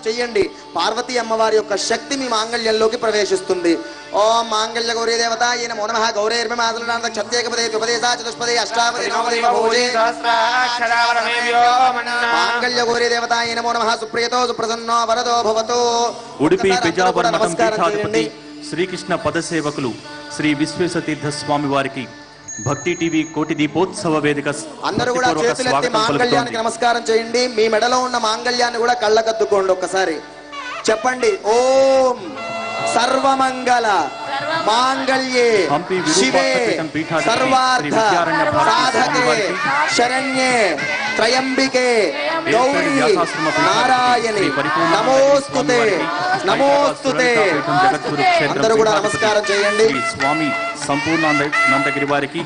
చెయ్యండి. పార్వతీ అమ్మవారి యొక్క శక్తి మీ మాంగళ్యంలోకి ప్రవేశిస్తుంది. ఓం మాంగళ్య గౌరీ దేవతాయే నమో నమః. గౌరైర్మమాదలనాథ క్షత్యేకపదే త్రిపదేశా చతుష్పదే అష్టాపదే నవదే భోజే మాంగళ్య గౌరీ దేవతాయే నమో నమః. సుప్రియతో సుప్రసన్నో వరదో భవతో. ఉడిపి పెజావర మఠం పీఠాధిపతి శ్రీకృష్ణ పదసేవకులు శ్రీ విశ్వేశతీర్థ స్వామి వారికి భక్తి టీవీ కోటి దీపోత్సవ వేదిక అందరూ కూడా చేతులెత్తి మాంగళ్యానికి నమస్కారం చేయండి. మీ మెడలో ఉన్న మాంగళ్యాన్ని కూడా కళ్ళకద్దుకోండి. ఒక్కసారి చెప్పండి, ఓం సర్వమంగళ మాంగళ్యే శివే సర్వార్థ సాధకే శరణ్యే త్రయంబికే గౌరీ నారాయణి నమోస్తుతే నమోస్తుతే. అందరూ కూడా నమస్కారం చేయండి. స్వామి సంపూర్ణానందగిరి వారికి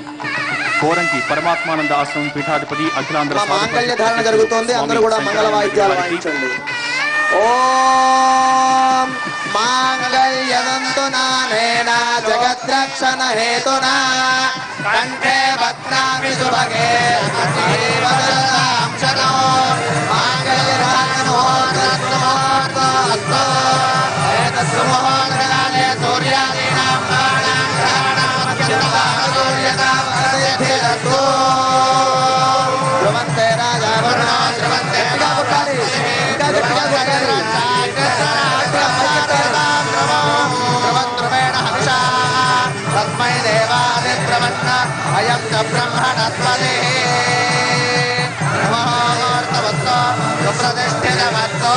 కోరంకి పరమాత్మానంద ఆశ్రమం పీఠాధిపతి అఖిలాంధ్ర మాంగళ్య ధారణ జరుగుతోంది. అందరూ కూడా మంగళ వాయిద్యాలు వాయించండి. ఓం మాంగళ్యదంతునా నేనా జగద్రక్షణ హేతునా కంఠే బధ్నామి శుభగే జీవదాంశనో మాంగళ్యధారణమోస్తు ఏతస్సు మోహనకాలే సూర్యాదీనాం ప్రాణాం గ్రహణాం సూర్యతాం ధ్రువంతే రాజా వరుణో ధ్రువంతే కొట్టాలి. ఇంకా గట్టిగా కొట్టాలి. తస్మై దేవాది ప్రవన్న అయం చ బ్రహ్మణస్పదే నమోర్తవత్తో సుప్రతిష్ఠితమత్తో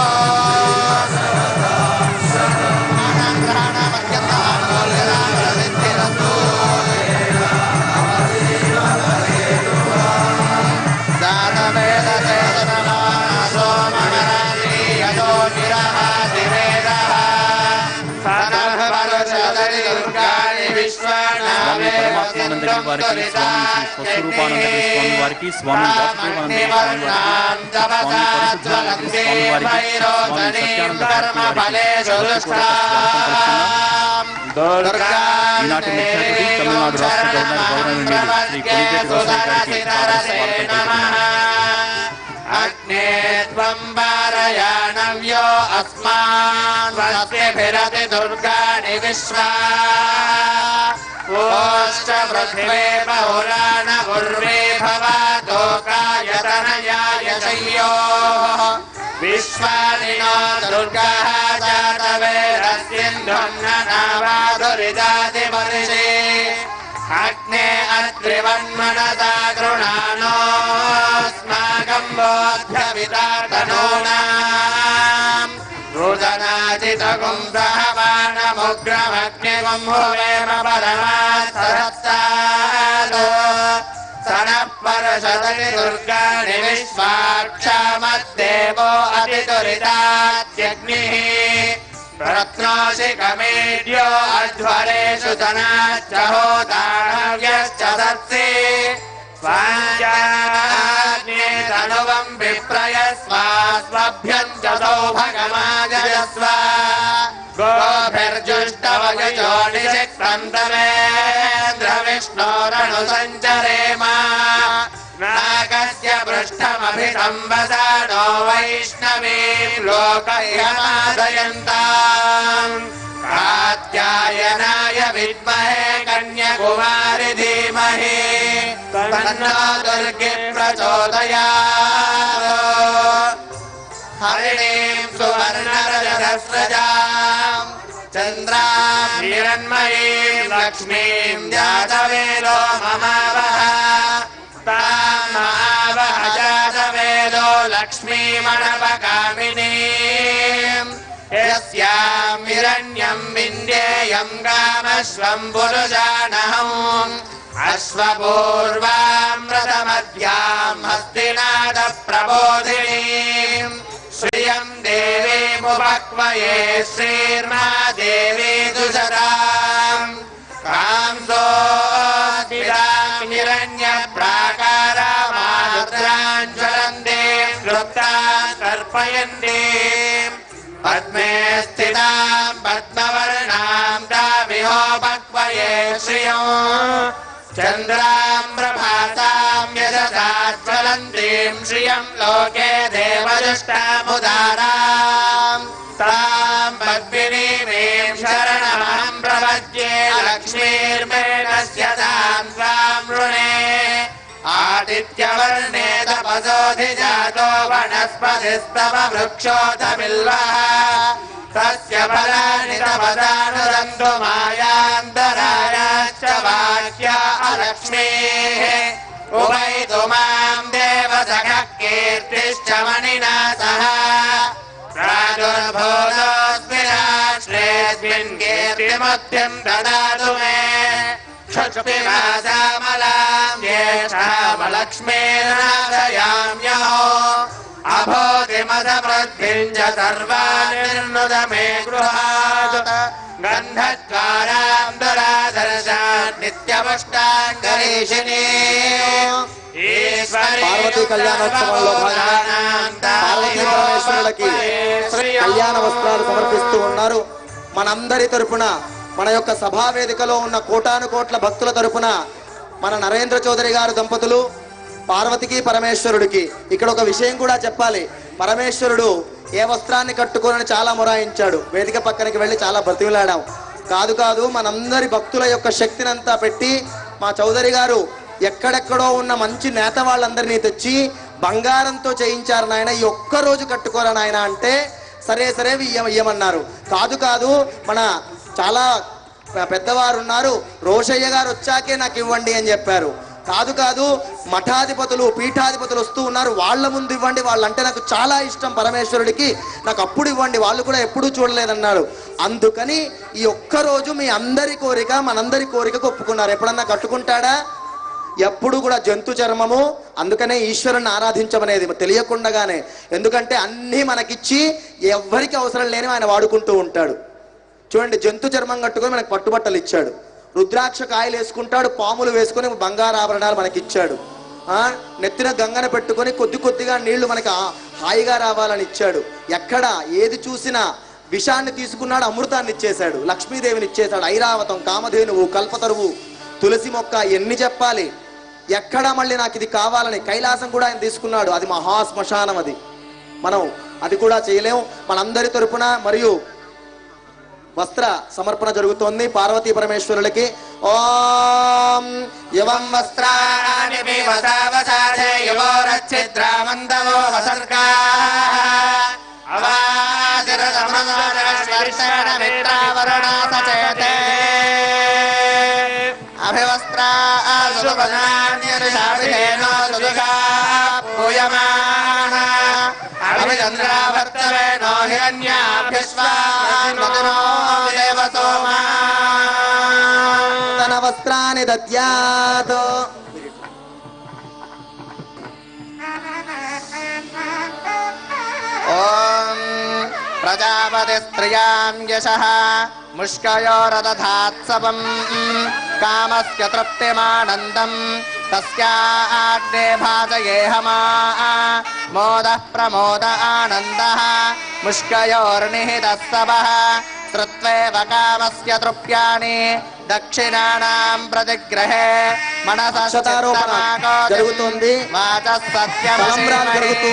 పరమాత్మానందగిరి వారికి స్వామి స్వస్వరూపానందగిరి స్వామి వారికి స్వామి వాసుదేవానందగిరి స్వామి వారికి స్వామి పరిశుద్ధానందగిరి స్వామి వారికి ఈనాటి ముఖ్య అతిథి తమిళనాడు రాష్ట్ర గవర్నర్ గౌరవనీయులు శ్రీ కొలిజేటి రోసయ్య గారికి అగ్నే త్వం వారయాణవ్యో అస్మాన్ వస్తిభిరతి దుర్గాణి విశ్వా ఓష్ట పృథివే బహురాణ గుర్వే భవతోకాయతనయాయ శయ్యో విశ్వానినో దుర్గాః జాతవేరస్యంధుమ్ననావాదురిదాది మనిషే అగ్నే అత్రివన్మనతా గృణానోస్మాకం బోధ్యవితాతనూనాం రుదనాజితగుం సహవానముగ్రమగ్నిగం హువేమ పరమాత్సరత్సాదో సనః పరశతని దుర్గాణి విశ్వాక్షామద్దేవో అతిదురితాత్యగ్నిః రత్నోషికమేడ్యో అధ్వరేషు తనాచ్చహోతాణవ్యశ్చ సత్సి స్వాంజాగ్నే తనువం విప్రయస్వాస్వభ్యం చ సౌభగమాజయస్వ గోభిర్జుష్టవగజో నిషిక్తంతమేంద్ర విష్ణోరణు సంచరేమ నాగస్య పృష్ఠమభిసంవసానో వైష్ణవీం లోకయ్యమాదయంతాం కాత్యాయనాయ విద్మహే కన్యకుమారి ధీమహి తన్నో దుర్గే ప్రచోదయాత్ హరిణీం సువర్ణరజతస్రజాం చంద్రాం హిరణ్మయీం లక్ష్మీం జాతవేదో మమావహ తామావహ జాతవేదో లక్ష్మీమణపకామినీం యస్యాం హిరణ్యం విందేయం కామశ్వం పురుషానహం అశ్వపూర్వామృతమధ్యాం హస్తినాద ప్రబోధినీం శ్రియం దేవీముపక్వయే శ్రీర్మా దేవీ దుషరాం కాంసోద్భిదాం హిరణ్య ప్రాకారామాద్రాంజ్వలందీం క్లుప్తాం తర్పయంతీం పద్మే స్థితాం పద్మవర్ణాం దామిహోపక్వయే శ్రియం చంద్రాం ప్రభాతాం యజసాజ్వలంతీం శ్రియం లోకే దేవదృష్టాముదారాం मध्ये लक्ष्मीर्मेणस्य दां त्वां वृणे आदित्यवर्णे तपसोऽधिजातो वनस्पतिस्तव वृक्षोऽथमिल्वः तस्य फलानि तपसानुरन्तु मायान्तरायाश्च बाह्या अलक्ष्मीः उभयतु मां देवसखः कीर्तिश्च मणिना सह प्रादुर्भूतोऽस्मि राष्ट्रेऽस्मिन् कीर्तिमुक्तिं ददातु मे क्षुष्टिमासामलां ज्येष्ठामलक्ष्मीर्नाशयाम्यहो अभूतिमदवृद्धिं च सर्वानिर्नुद मे गृहात् गन्धद्वारां दुरादर्शान् नित्यपुष्टाङ्गरीषिणी పార్వతీ కళ్యాణోత్సవంలో భాగంగా పార్వతీ పరమేశ్వరులకి కళ్యాణ వస్త్రాలు సమర్పిస్తూ ఉన్నారు. మనందరి తరపున మన యొక్క సభా వేదికలో ఉన్న కోటాను కోట్ల భక్తుల తరపున మన నరేంద్ర చౌదరి గారు దంపతులు పార్వతికి పరమేశ్వరుడికి ఇక్కడ ఒక విషయం కూడా చెప్పాలి. పరమేశ్వరుడు ఏ వస్త్రాన్ని కట్టుకోనని చాలా మొరాయించాడు. వేదిక పక్కనకి వెళ్ళి చాలా బ్రతిమిలాడాం. కాదు మనందరి భక్తుల యొక్క శక్తిని అంతా పెట్టి మా చౌదరి గారు ఎక్కడెక్కడో ఉన్న మంచి నేత వాళ్ళందరినీ తెచ్చి బంగారంతో చేయించారు. నాయన ఈ ఒక్క రోజు కట్టుకోరా నాయన అంటే సరే ఇయ్యమన్నారు. కాదు మన చాలా పెద్దవారు ఉన్నారు, రోషయ్య గారు వచ్చాకే నాకు ఇవ్వండి అని చెప్పారు. కాదు మఠాధిపతులు పీఠాధిపతులు వస్తూ ఉన్నారు, వాళ్ళ ముందు ఇవ్వండి, వాళ్ళంటే నాకు చాలా ఇష్టం పరమేశ్వరుడికి, నాకు అప్పుడు ఇవ్వండి, వాళ్ళు కూడా ఎప్పుడూ చూడలేదన్నాడు. అందుకని ఈ ఒక్కరోజు మీ అందరి కోరిక మనందరి కోరికకు ఒప్పుకున్నారు. ఎప్పుడన్నా కట్టుకుంటాడా? ఎప్పుడు కూడా జంతు చర్మము. అందుకనే ఈశ్వరుని ఆరాధించమనేది తెలియకుండానే, ఎందుకంటే అన్నీ మనకిచ్చి ఎవ్వరికి అవసరం లేని ఆయన వాడుకుంటూ ఉంటాడు. చూడండి, జంతు చర్మం కట్టుకొని మనకు పట్టుబట్టలు ఇచ్చాడు, రుద్రాక్ష కాయలు వేసుకుంటాడు, పాములు వేసుకొని బంగారు ఆభరణాలు మనకిచ్చాడు, నెత్తిన గంగన పెట్టుకొని కొద్దిగా నీళ్లు మనకి హాయిగా రావాలని ఇచ్చాడు. ఎక్కడ ఏది చూసినా విషాన్ని తీసుకున్నాడు, అమృతాన్ని ఇచ్చేశాడు, లక్ష్మీదేవిని ఇచ్చేశాడు, ఐరావతం, కామధేనువు, కల్పతరువు, తులసి మొక్క, ఎన్ని చెప్పాలి. ఎక్కడ మళ్ళీ నాకు ఇది కావాలని కైలాసం కూడా ఆయన తీసుకున్నాడు. అది మహాశ్మశానం. అది మనం అది కూడా చేయలేము. మనందరి తరపున మరియు వస్త్ర సమర్పణ జరుగుతోంది పార్వతీ పరమేశ్వరులకి. ఓం యవం వస్త్రాణి వివసావసాధే యువోరచ్చిద్రామందవో వసర్గాః అవాదిరసమనశ్వర్షణమిత్రావరణాసచేతే అభివస్త్రాసుపదాన్యరిషాభిధేనో సుదుగాః పూయమానః అభిచంద్రావర్తవేనో హిరణ్యాభ్యశ్వానో దేవసోమా తన వస్త్రాన్ని దద్యాత్. ఓం ప్రజాపతి స్త్రియాం యశః ముష్కయోరదధాత్సవం కామస్య తృప్తిమానందం తస్యాగ్నే భాజయేహమా మోదః ప్రమోద ఆనందః ముష్కయోర్నిహితः సవః శ్రుత్వేవ కామస్య తృప్యాని దక్షిణానాం ప్రతిగ్రహే మనస జరుగుతుంది. జరుగుతూ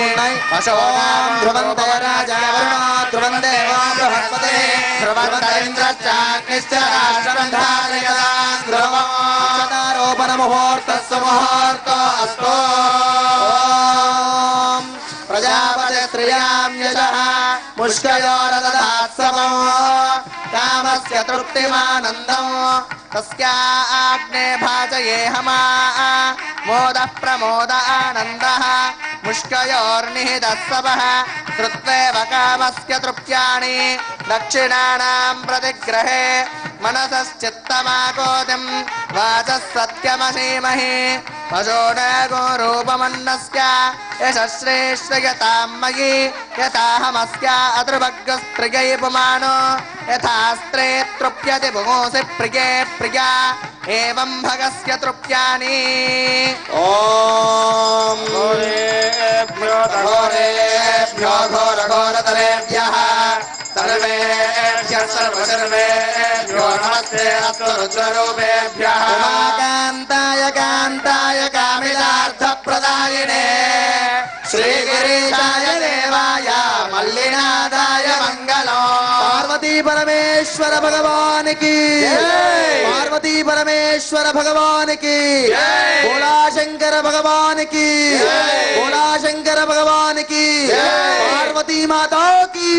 ఉన్నాయి. ధ్రువంతే రాజా ధ్రువం దేవో బృహస్పతి ధ్రువంత ఇంద్రశ్చాగ్నిశ్చ రాష్ట్రం ధారయతాం ధ్రువం అక్షతారోపణ ముహూర్తస్సు ముహూర్తో అస్తు. ఓం ప్రజాపతి శ్రియాం యశః ముష్కయోరదధాత్సవం కామస్య తృప్తిమానందం తస్యాగ్నే భాజయేహమా మోదః ప్రమోద ఆనందః ముష్కయోర్నిహితः సవః శ్రుత్వేవ కామస్య తృప్యాని దక్షిణానాం ప్రతిగ్రహే మనసశ్చిత్తమాకోతిం వాచः సత్యమసీమహి పశోనగో రూపమన్నస్య యశశ్రేష్ఠయతాం మయి యథాహమస్య అతృభగ్గస్త్రియై పుమానో యథాస్త్రే తృప్యతి భుగోసి ప్రియే ప్రియా ఏవం భగస్య తృప్యాని. ఓం ఘోరేభ్యో ఘోరఘోరతరేభ్యః సర్వేభ్యః సర్వసర్వేభ్యో నమస్తే అస్తు రుద్రరూపేభ్యః. ఉమాకాంతాయ కాంతాయ కామితార్థప్రదాయినే శ్రీగిరీశాయ దేవాయ మల్లినాథాయ మంగళం. పార్వతీ పరమేశ్వర భగవానికి పార్వతీ పరమేశ్వర భగవానికి భోళా శంకర భగవానికి భోళా శంకర భగవానికి పార్వతీ మాతాకి